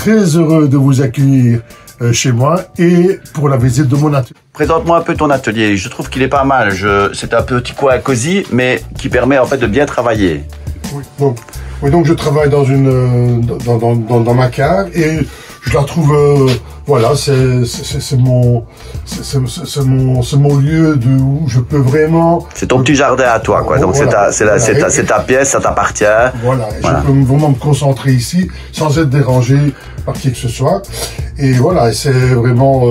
très heureux de vous accueillir chez moi et pour la visite de mon atelier. Présente-moi un peu ton atelier. Je trouve qu'il est pas mal. C'est un petit coin cosy, mais qui permet en fait de bien travailler. Oui, donc je travaille dans ma cave et je la trouve, voilà, c'est mon lieu où je peux vraiment. C'est ton petit jardin à toi, quoi. Donc voilà, c'est ta pièce, ça t'appartient. Voilà, je peux vraiment me concentrer ici sans être dérangé par qui que ce soit. Et voilà, c'est vraiment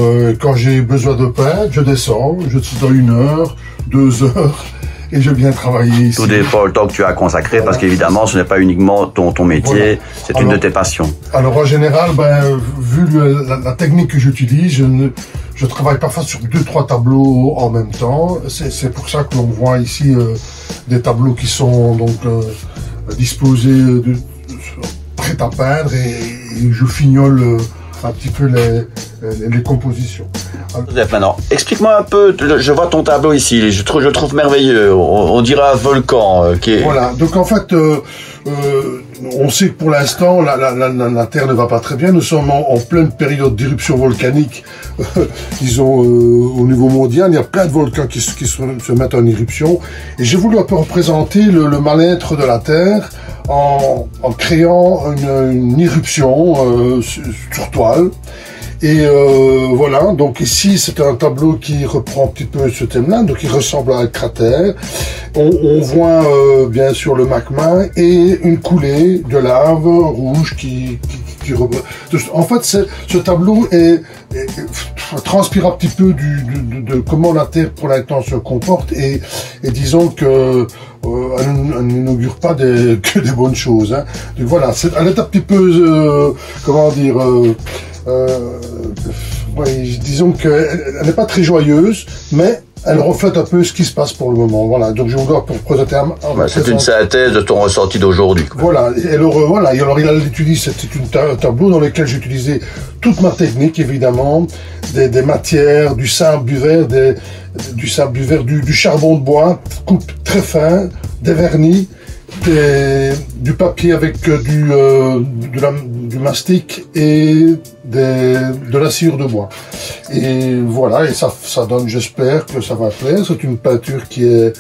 quand j'ai besoin de peindre, je descends, je suis dans 1 heure, 2 heures. Et je viens travailler ici. Tout dépend le temps que tu as consacré, parce qu'évidemment, ce n'est pas uniquement ton métier, c'est une de tes passions. Alors en général, vu la technique que j'utilise, je travaille parfois sur 2-3 tableaux en même temps. C'est pour ça que l'on voit ici des tableaux qui sont donc disposés prêts à peindre et je fignole un petit peu les compositions. Joseph, maintenant, explique-moi un peu, je vois ton tableau ici, je trouve merveilleux, on dirait un volcan qui est... Voilà, donc en fait, on sait que pour l'instant, la Terre ne va pas très bien, nous sommes en pleine période d'éruption volcanique, disons, au niveau mondial, il y a plein de volcans qui se mettent en éruption, et j'ai voulu un peu représenter le mal-être de la Terre en créant une éruption sur toile. Et voilà, donc ici c'est un tableau qui reprend un petit peu ce thème-là, donc il ressemble à un cratère. On voit bien sûr le magma et une coulée de lave rouge qui en fait, ce tableau transpire un petit peu de comment la Terre pour l'instant se comporte et disons que elle n'inaugure pas que des bonnes choses. Hein. Donc voilà, elle est un petit peu, comment dire, disons qu'elle n'est pas très joyeuse, mais elle reflète un peu ce qui se passe pour le moment. Voilà, donc je voudrais pour présenter c'est une synthèse de ton ressenti d'aujourd'hui. Voilà, et alors il a utilisé, c'était un tableau dans lequel j'ai utilisé toute ma technique, évidemment, des matières, du sable, du verre, du charbon de bois, coupe très fin, des vernis, du papier avec du mastic et de la sciure de bois. Et voilà, et ça donne, j'espère que ça va plaire. C'est une peinture qui est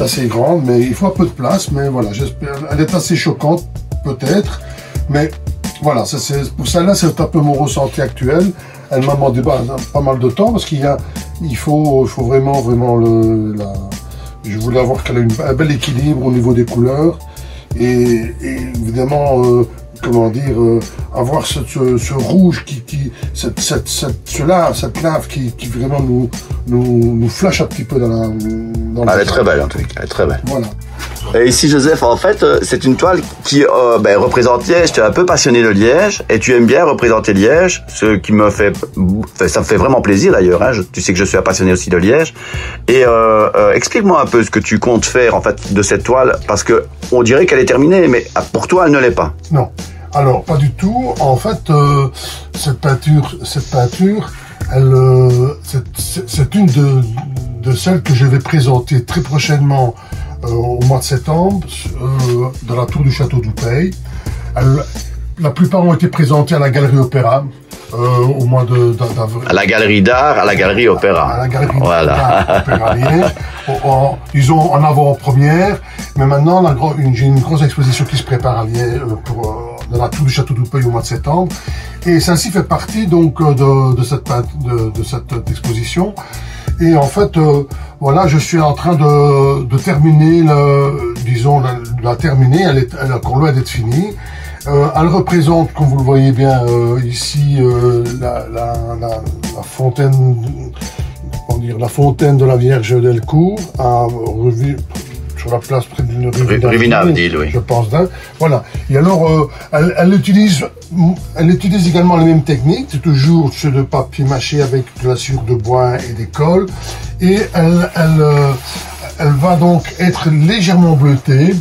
assez grande, mais il faut un peu de place. Mais voilà, j'espère. Elle est assez choquante, peut-être, mais voilà, pour celle-là, c'est un peu mon ressenti actuel. Elle m'a demandé pas mal de temps parce il faut vraiment je voulais avoir qu'elle ait un bel équilibre au niveau des couleurs et évidemment, comment dire, avoir ce rouge cette lave qui vraiment nous flash un petit peu dans elle est très belle en tout cas, elle est très belle. Voilà. Et ici Joseph, en fait, c'est une toile qui représente Liège. Tu es un peu passionné de Liège et tu aimes bien représenter Liège, ce qui me fait, ça me fait vraiment plaisir d'ailleurs. Hein. Tu sais que je suis un passionné aussi de Liège. Et explique-moi un peu ce que tu comptes faire en fait de cette toile, parce que on dirait qu'elle est terminée, mais pour toi, elle ne l'est pas. Non. Alors pas du tout. En fait, cette peinture, c'est une de celles que je vais présenter très prochainement. Au mois de septembre, dans la tour du château d'Oupey. La plupart ont été présentés à la Galerie Opéra au mois d'avril. À la Galerie d'Art, à la Galerie Opéra. À la Galerie d'Art Opéra Liège. Disons en avant-première, mais maintenant j'ai une grosse exposition qui se prépare à Liège dans la tour du château d'Oupey au mois de septembre. Et celle-ci fait partie donc de cette exposition. Et en fait, voilà, je suis en train de terminer, la terminer, elle est encore loin d'être finie. Elle représente, comme vous le voyez bien ici, la fontaine, comment dire, la fontaine de la Vierge d'Elcourt, sur la place près d'une rue Vinavdil, oui. Je pense. Voilà. Et alors, elle utilise également les mêmes techniques. C'est toujours sur le papier mâché avec de la sciure de bois et des cols. Et elle va donc être légèrement bleutée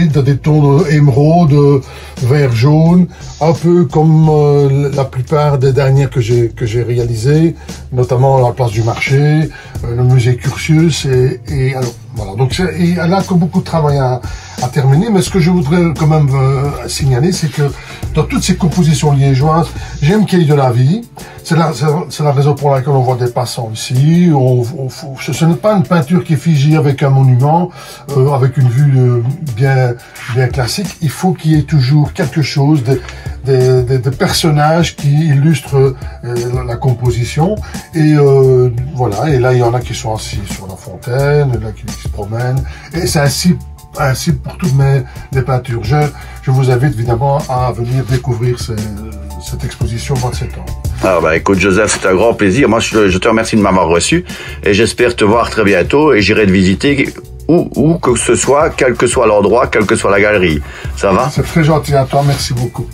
dans des tons émeraude, vert jaune, un peu comme la plupart des dernières que j'ai réalisées, notamment la place du marché, le musée Curtius et alors voilà. Donc elle a beaucoup de travail à terminer, mais ce que je voudrais quand même signaler, c'est que dans toutes ces compositions liégeoises, j'aime qu'il y ait de la vie. C'est la raison pour laquelle on voit des passants ici. Ce n'est pas une peinture qui est figée avec un monument, avec une vue bien classique. Il faut qu'il y ait toujours quelque chose, des personnages qui illustrent la composition. Et voilà. Et là, il y en a qui sont assis sur la fontaine, là qui se promènent. Et c'est ainsi pour toutes les peintures. Je vous invite évidemment à venir découvrir cette exposition au mois de septembre. Alors écoute Joseph, c'est un grand plaisir. Moi je te remercie de m'avoir reçu et j'espère te voir très bientôt et j'irai te visiter où que ce soit, quel que soit l'endroit, quelle que soit la galerie. Ça va? C'est très gentil à toi, merci beaucoup.